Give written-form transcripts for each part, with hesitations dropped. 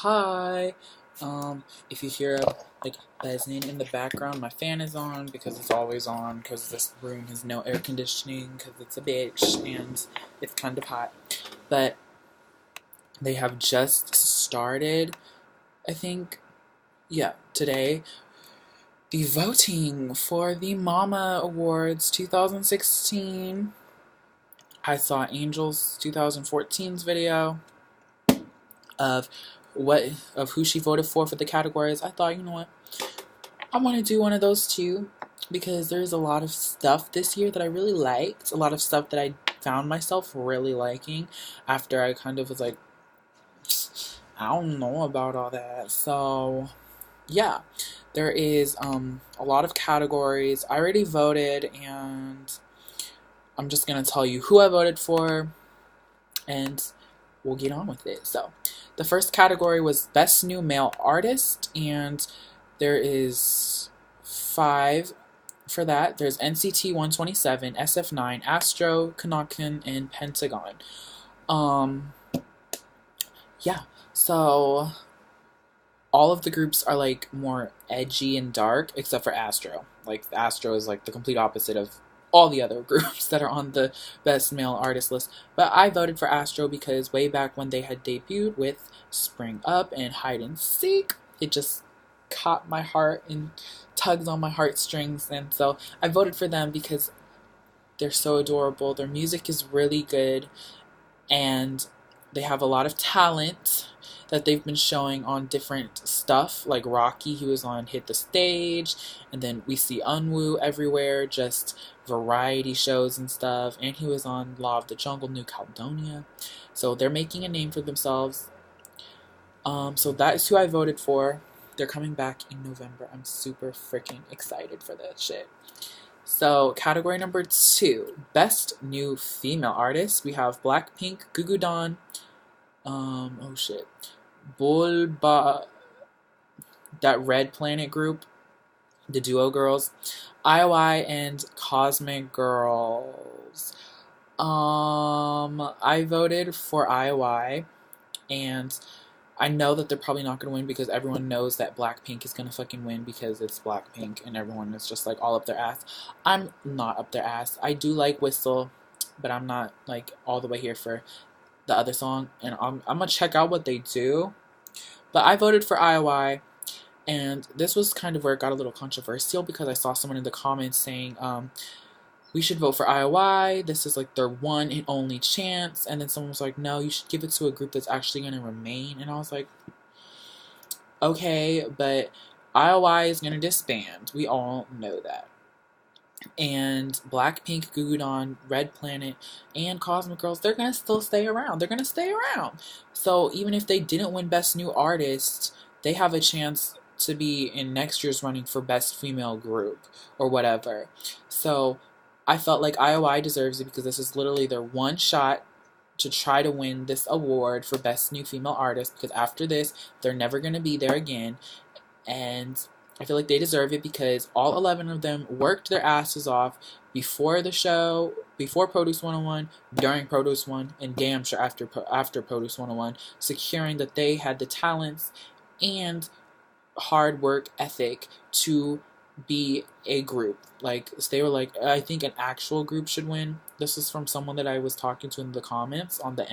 Hi. If you hear like buzzing in the background, my fan is on because it's always on because this room has no air conditioning because it's a bitch and it's kind of hot. But they have just started, I think, yeah, today, the voting for the Mama Awards 2016. I saw Angel's 2014's video of who she voted for the categories. I thought, you know what, I want to do one of those too because there's a lot of stuff this year that I really liked. A lot of stuff that I found myself really liking after I kind of was like, I don't know about all that. So yeah, there is a lot of categories. I already voted and I'm just gonna tell you who I voted for and we'll get on with it. So the first category was Best New Male Artist, and there is 5 for that. There's NCT 127, SF9, Astro, Kanokun, and Pentagon. Yeah, so all of the groups are like more edgy and dark except for Astro. Like Astro is like the complete opposite of all the other groups that are on the Best Male Artist list. But I voted for Astro because way back when they had debuted with Spring Up and Hide and Seek, it just caught my heart and tugs on my heartstrings. And so I voted for them because they're so adorable. Their music is really good and they have a lot of talent that they've been showing on different stuff. Like Rocky, he was on Hit the Stage, and then we see Unwoo everywhere, just variety shows and stuff, and he was on Law of the Jungle, New Caledonia. So they're making a name for themselves. So that is who I voted for. They're coming back in November. I'm super freaking excited for that shit. So category number 2, Best New Female Artist. We have Blackpink, Gugudan, oh shit, Bulba, that Red Planet group, the duo girls, IOI, and Cosmic Girls. I voted for IOI, and I know that they're probably not going to win because everyone knows that Blackpink is going to fucking win because it's Blackpink and everyone is just like all up their ass. I'm not up their ass. I do like Whistle, but I'm not like all the way here for the other song, and I'm going to check out what they do. But I voted for IOI, and this was kind of where it got a little controversial because I saw someone in the comments saying, we should vote for IOI, this is like their one and only chance, and then someone was like, no, you should give it to a group that's actually going to remain, and I was like, okay, but IOI is going to disband, we all know that. And Blackpink, Gugudan, Red Planet, and Cosmic Girls, they're going to still stay around. They're going to stay around. So even if they didn't win Best New Artist, they have a chance to be in next year's running for Best Female Group or whatever. So I felt like IOI deserves it because this is literally their one shot to try to win this award for Best New Female Artist, because after this, they're never going to be there again. And I feel like they deserve it because all 11 of them worked their asses off before the show, before Produce 101, during Produce 1, and damn sure after Produce 101, securing that they had the talents and hard work ethic to be a group. Like, they were like, I think an actual group should win. This is from someone that I was talking to in the comments on the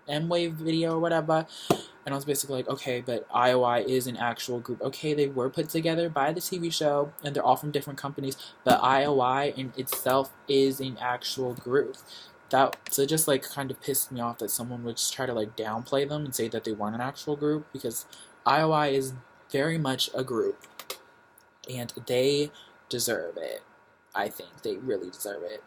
M-Wave video or whatever. And I was basically like, okay, but IOI is an actual group. Okay, they were put together by the TV show, and they're all from different companies, but IOI in itself is an actual group. So it just, like, kind of pissed me off that someone would just try to, like, downplay them and say that they weren't an actual group, because IOI is very much a group, and they deserve it. I think they really deserve it.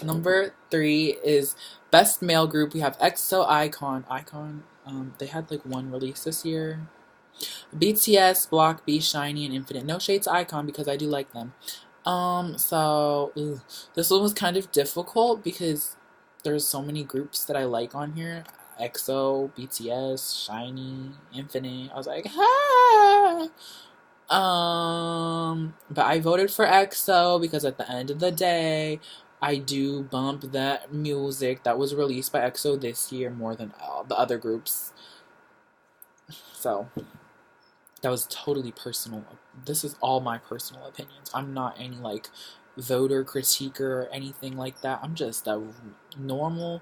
Number 3 is Best Male Group. We have EXO, iKON. They had like one release this year. BTS, Block B, SHINee, and Infinite. No shade to iKON because I do like them. This one was kind of difficult because there's so many groups that I like on here. EXO, BTS, SHINee, Infinite. I was like, ah. But I voted for EXO because at the end of the day, I do bump that music that was released by EXO this year more than all the other groups. So that was totally personal. This is all my personal opinions. I'm not any like voter critiquer or anything like that. I'm just a normal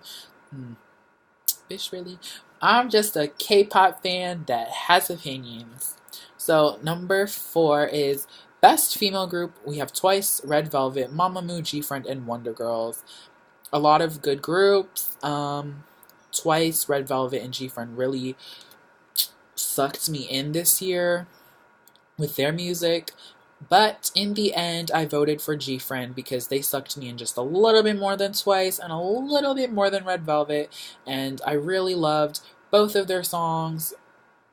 bitch, really. I'm just a K-pop fan that has opinions. So number 4 is best female group. We have Twice, Red Velvet, Mamamoo, GFriend, and Wonder Girls. A lot of good groups. Twice, Red Velvet, and GFriend really sucked me in this year with their music. But in the end, I voted for GFriend because they sucked me in just a little bit more than Twice and a little bit more than Red Velvet. And I really loved both of their songs,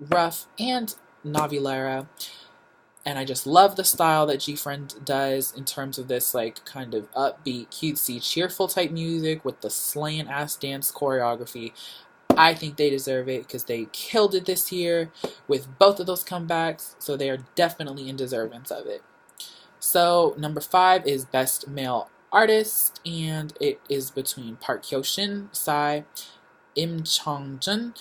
Rough and Navilera. And I just love the style that GFriend does in terms of this like kind of upbeat, cutesy, cheerful type music with the slaying ass dance choreography. I think they deserve it because they killed it this year with both of those comebacks, so they are definitely in deservance of it. So number 5 is best male artist, and it is between Park Hyo-shin, Psy, Im Chong-jun,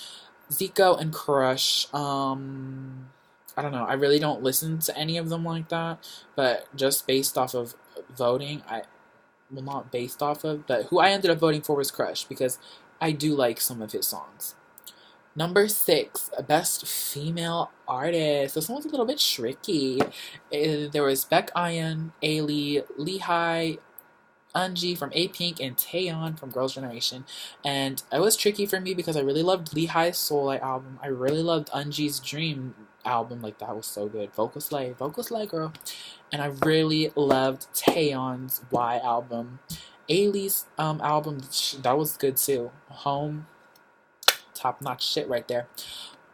Zico, and Crush. I don't know. I really don't listen to any of them like that, but just based off of voting, well, not based off of, but who I ended up voting for was Crush because I do like some of his songs. Number 6, best female artist. This one was a little bit tricky. There was Baek Ayan, Ailey, Lehigh, Eunji from A-Pink, and Taeyeon from Girls' Generation. And it was tricky for me because I really loved Lehigh's Soul Light album. I really loved Eunji's Dream album. Like, that was so good. Vocal slay, girl. And I really loved Taeyeon's Y album. Ailey's album, that was good too. Home, top-notch shit right there.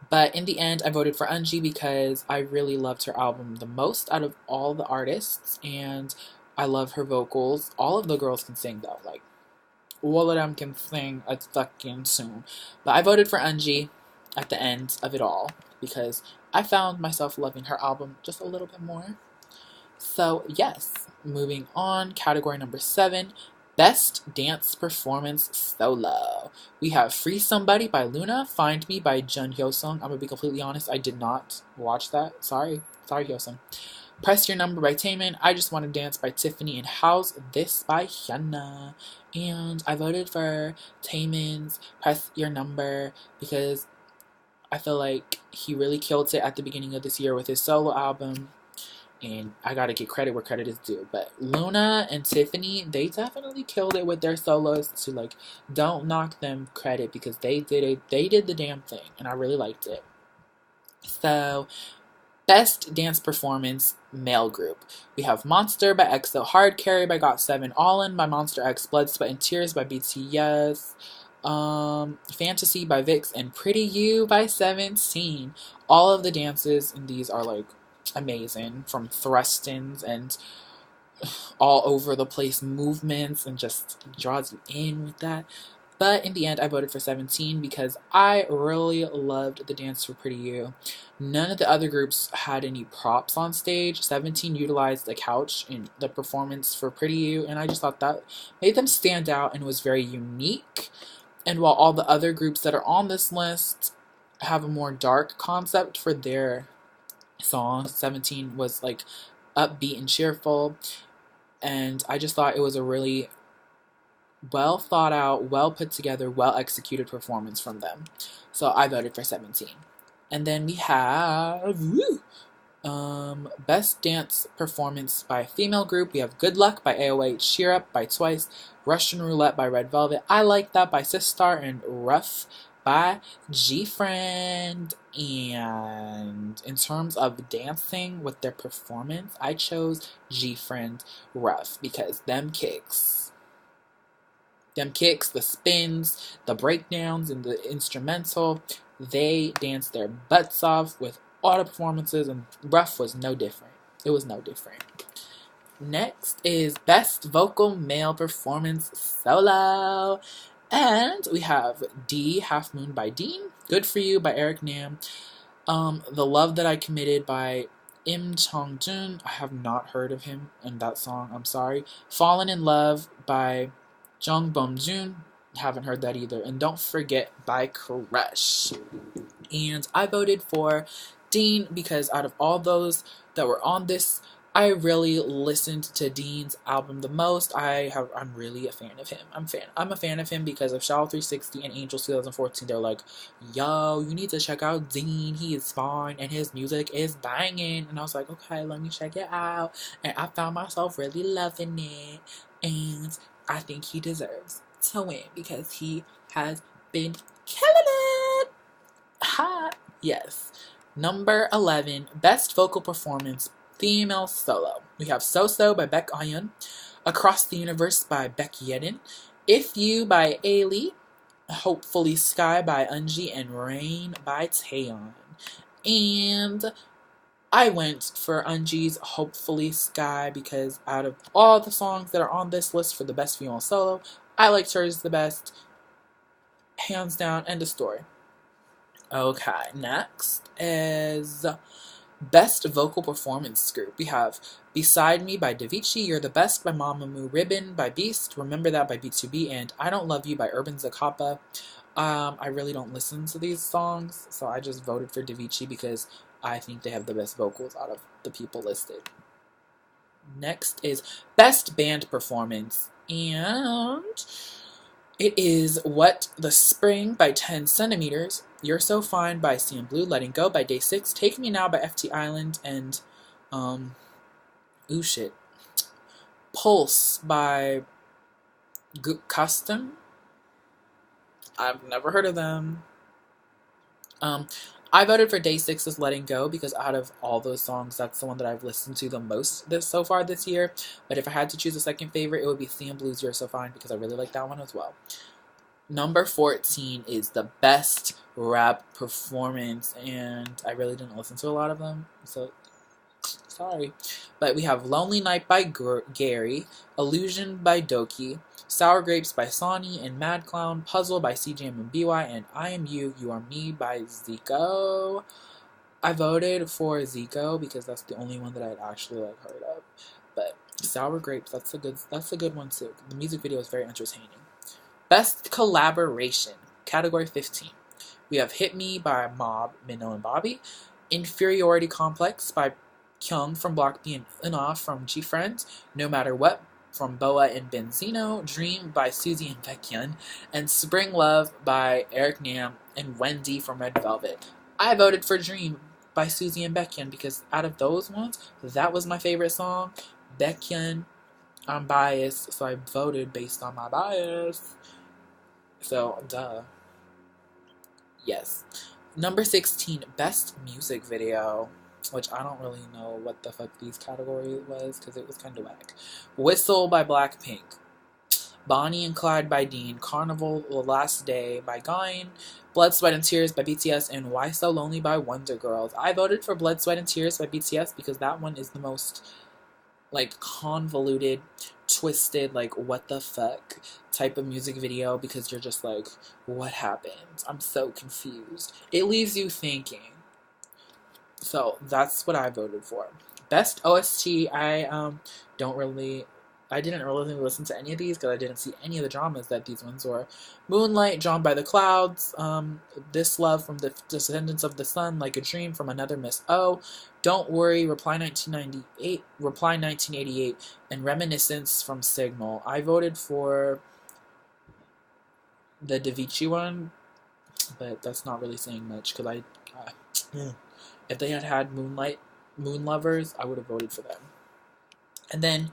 But in the end, I voted for Eunji because I really loved her album the most out of all the artists, and I love her vocals. All of the girls can sing though, like all of them can sing a fucking tune. But I voted for Eunji at the end of it all because I found myself loving her album just a little bit more. So yes, moving on, category number 7. Best Dance Performance Solo. We have Free Somebody by Luna, Find Me by Jun Hyosung. I'm going to be completely honest, I did not watch that. Sorry Hyosung. Press Your Number by Taemin, I Just Want to Dance by Tiffany, and How's This by Hyuna. And I voted for Taemin's Press Your Number because I feel like he really killed it at the beginning of this year with his solo album. And I gotta get credit where credit is due. But Luna and Tiffany, they definitely killed it with their solos. So, like, don't knock them credit because they did it. They did the damn thing. And I really liked it. So, best dance performance male group. We have Monster by EXO, Hard Carry by GOT7, All In by Monster X, Blood, Sweat, and Tears by BTS, Fantasy by VIXX, and Pretty You by 17. All of the dances in these are, like, amazing, from thrustings and all over the place movements, and just draws you in with that. But in the end, I voted for 17 because I really loved the dance for Pretty You. None of the other groups had any props on stage. 17 utilized the couch in the performance for Pretty You, and I just thought that made them stand out and was very unique. And while all the other groups that are on this list have a more dark concept for their songs, 17 was like upbeat and cheerful, and I just thought it was a really well thought out, well put together, well executed performance from them. So I voted for 17. And then we have best dance performance by a female group. We have Good Luck by AOA, Cheer Up by Twice, Russian Roulette by Red Velvet, I Like That by Sistar, and Rough by GFriend. And in terms of dancing with their performance, I chose GFriend Rough because them kicks, the spins, the breakdowns, and the instrumental, they danced their butts off with all the performances, and Rough was no different. It was no different. Next is Best Vocal Male Performance Solo. And we have D, Half Moon by Dean, Good For You by Eric Nam, The Love That I Committed by Im Chong-jun, I have not heard of him in that song, I'm sorry. Fallen in Love by Jung Bum-jun, haven't heard that either. And Don't Forget by Crush. And I voted for Dean because out of all those that were on this, I really listened to Dean's album the most. I'm really a fan of him. I'm a fan of him because of Shadow 360 and Angels 2014. They're like, yo, you need to check out Dean. He is fine and his music is banging. And I was like, okay, let me check it out. And I found myself really loving it. And I think he deserves to win because he has been killing it. Ha! Yes. Number 11, Best Vocal Performance, Female Solo. We have So So by Baek Ayun, Across the Universe by Baek Yerin, If You by Ailey, Hopefully Sky by Eunji, and Rain by Taeyeon. And I went for Eunji's Hopefully Sky because out of all the songs that are on this list for the Best Female Solo, I liked hers the best. Hands down, end of story. Okay, next is Best Vocal Performance Group. We have Beside Me by Davichi, You're the Best by Mamamoo, Ribbon by Beast, Remember That by B2B, and I Don't Love You by Urban Zacapa. I really don't listen to these songs, so I just voted for Davichi because I think they have the best vocals out of the people listed. Next is Best Band Performance, and it is What the Spring by 10 Centimeters, You're So Fine by CNBLUE, Letting Go by Day 6, Take Me Now by FT Island, and, Pulse by Custom. I've never heard of them. I voted for Day 6's Letting Go because out of all those songs, that's the one that I've listened to the most so far this year. But if I had to choose a second favorite, it would be CNBLUE's You're So Fine because I really like that one as well. Number 14 is the Best Rap Performance, and I really didn't listen to a lot of them, so sorry. But we have Lonely Night by Gary, Illusion by Doki, Sour Grapes by Sonny, and Mad Clown, Puzzle by CJM and BY, and I Am You, You Are Me by Zico. I voted for Zico because that's the only one that I'd actually heard of. But Sour Grapes, that's a good one too. The music video is very entertaining. Best Collaboration, Category 15. We have Hit Me by Mob, Minho, and Bobby, Inferiority Complex by Kyung from Block B and Enough from G-Friends, No Matter What from Boa and Benzino, Dream by Suzy and Baekhyun, and Spring Love by Eric Nam and Wendy from Red Velvet. I voted for Dream by Suzy and Baekhyun because out of those ones, that was my favorite song. Baekhyun, I'm biased, so I voted based on my bias. So, duh. Yes. Number 16, Best Music Video, which I don't really know what the fuck these categories was because it was kind of whack. Whistle by Blackpink, Bonnie and Clyde by Dean, Carnival The Last Day by Gain, Blood, Sweat, and Tears by BTS, and Why So Lonely by Wonder Girls. I voted for Blood, Sweat, and Tears by BTS because that one is the most convoluted, twisted, what the fuck type of music video because you're just like, what happened? I'm so confused. It leaves you thinking. So that's what I voted for. Best OST, I didn't really listen to any of these because I didn't see any of the dramas that these ones were. Moonlight, Drawn by the Clouds, This Love from the Descendants of the Sun, Like a Dream from Another Miss O, Don't Worry, Reply 1988, and Reminiscence from Signal. I voted for the Davichi one, but that's not really saying much because if they had Moon Lovers, I would have voted for them. And then,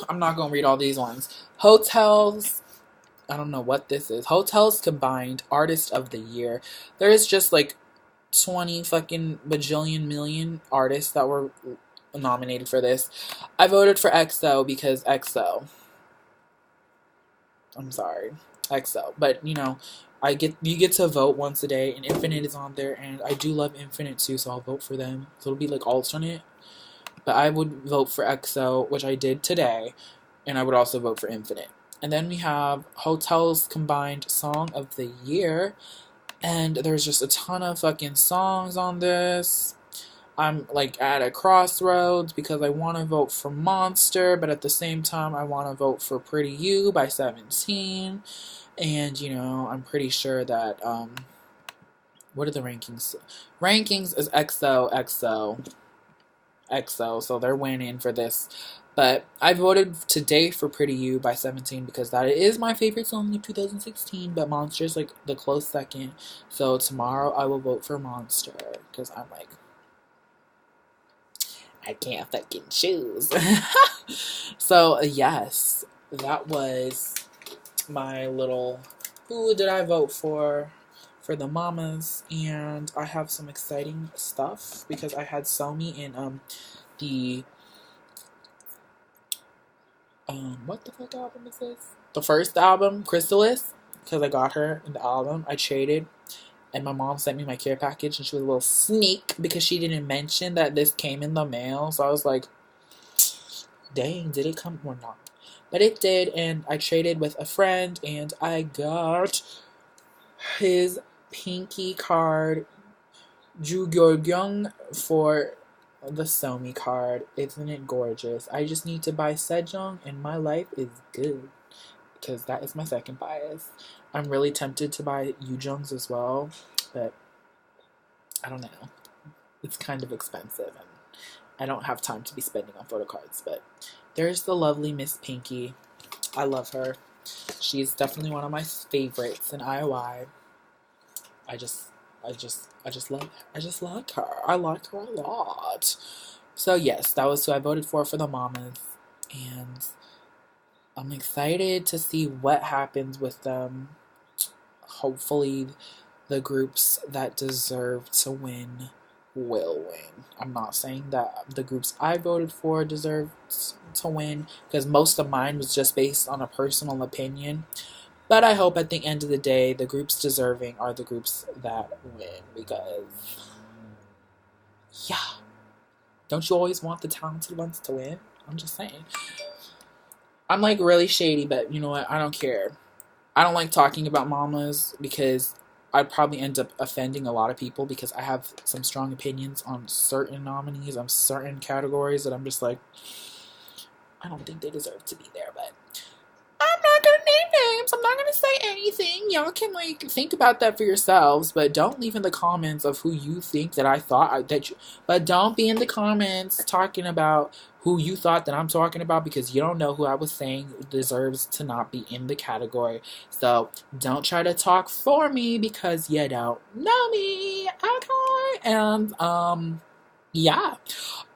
I'm not going to read all these ones. Hotels, I don't know what this is. Hotels Combined Artist of the Year. There is just 20 fucking bajillion million artists that were nominated for this. I voted for EXO because EXO. I'm sorry. EXO. But, you get to vote once a day, and Infinite is on there, and I do love Infinite too, so I'll vote for them. So it'll be alternate. But I would vote for EXO, which I did today, and I would also vote for Infinite. And then we have Hotels Combined Song of the Year, and there's just a ton of fucking songs on this. I'm like at a crossroads because I want to vote for Monster, but at the same time I want to vote for Pretty You by 17. And you know, I'm pretty sure that what are the rankings? Rankings is EXO, so they're winning for this. But I voted today for Pretty You by 17 because that is my favorite song of 2016, but Monster's like the close second. So tomorrow I will vote for Monster because I'm like, I can't fucking choose. So yes, that was my little who did I vote for the mamas, and I have some exciting stuff because I had Somi in the what the fuck album is this? The first album, Chrysalis, because I got her in the album. I traded, and my mom sent me my care package, and she was a little sneak because she didn't mention that this came in the mail. So I was like, dang, did it come or not? But it did, and I traded with a friend, and I got his Pinky card, Ju Gyeong, for the Somi card. Isn't it gorgeous? I just need to buy Sejong, and my life is good. Because that is my second bias. I'm really tempted to buy Yoojung's as well, but I don't know. It's kind of expensive, and I don't have time to be spending on photo cards. But there's the lovely Miss Pinky. I love her. She's definitely one of my favorites in IOI. I just like her. I like her a lot. So yes, that was who I voted for the mamas, and I'm excited to see what happens with them. Hopefully, the groups that deserve to win will win. I'm not saying that the groups I voted for deserve to win, because most of mine was just based on a personal opinion. But I hope at the end of the day, the groups deserving are the groups that win. Because, yeah. Don't you always want the talented ones to win? I'm just saying. I'm like really shady, but you know what? I don't care. I don't like talking about mamas because I'd probably end up offending a lot of people because I have some strong opinions on certain nominees, on certain categories that I'm just like, I don't think they deserve to be there, but I'm not gonna name names. I'm not gonna say anything. Y'all can like think about that for yourselves, but don't leave in the comments of who you think that I thought that you. But don't be in the comments talking about who you thought that I'm talking about because you don't know who I was saying deserves to not be in the category. So don't try to talk for me because you don't know me. Okay, and yeah.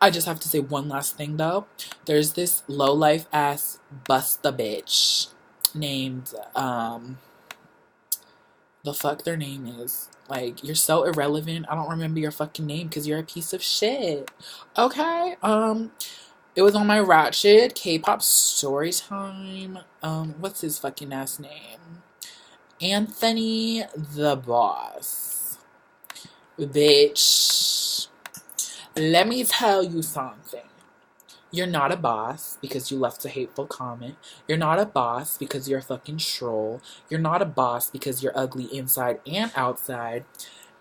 I just have to say one last thing though. There's this low life ass busta bitch named the fuck their name is. Like, you're so irrelevant. I don't remember your fucking name because you're a piece of shit. Okay? It was on my Ratchet K-pop story time. What's his fucking ass name? Anthony the Boss. Bitch. Let me tell you something. You're not a boss because you left a hateful comment. You're not a boss because you're a fucking troll. You're not a boss because you're ugly inside and outside.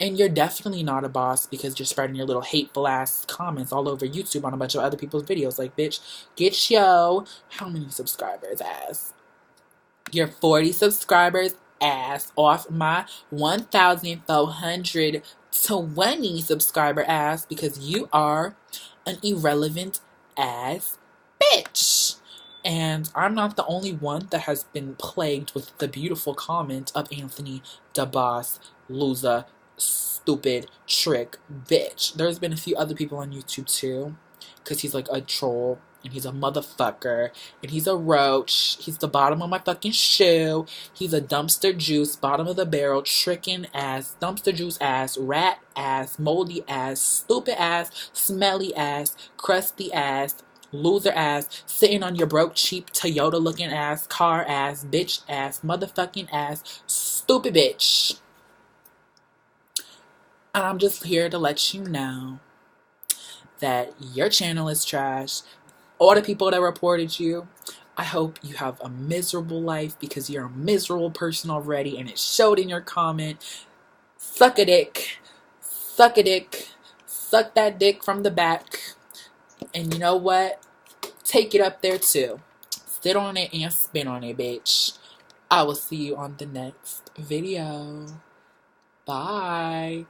And you're definitely not a boss because you're spreading your little hateful ass comments all over YouTube on a bunch of other people's videos. Like, bitch, get yo. How many subscribers, ass? You're 40 subscribers, ass, off my 1,420 subscriber ass because you are an irrelevant ass bitch. And I'm not the only one that has been plagued with the beautiful comment of Anthony DeBoss, loser, stupid, trick, bitch. There's been a few other people on YouTube too, because he's like a troll, and he's a motherfucker, and he's a roach, he's the bottom of my fucking shoe, he's a dumpster juice, bottom of the barrel, tricking ass, dumpster juice ass, rat ass, moldy ass, stupid ass, smelly ass, crusty ass, loser ass, sitting on your broke, cheap, Toyota looking ass, car ass, bitch ass, motherfucking ass, stupid bitch. And I'm just here to let you know that your channel is trash. All the people that reported you, I hope you have a miserable life because you're a miserable person already and it showed in your comment. Suck a dick. Suck a dick. suck that dick from the back. And you know what? Take it up there too. Sit on it and spin on it, bitch. I will see you on the next video. Bye.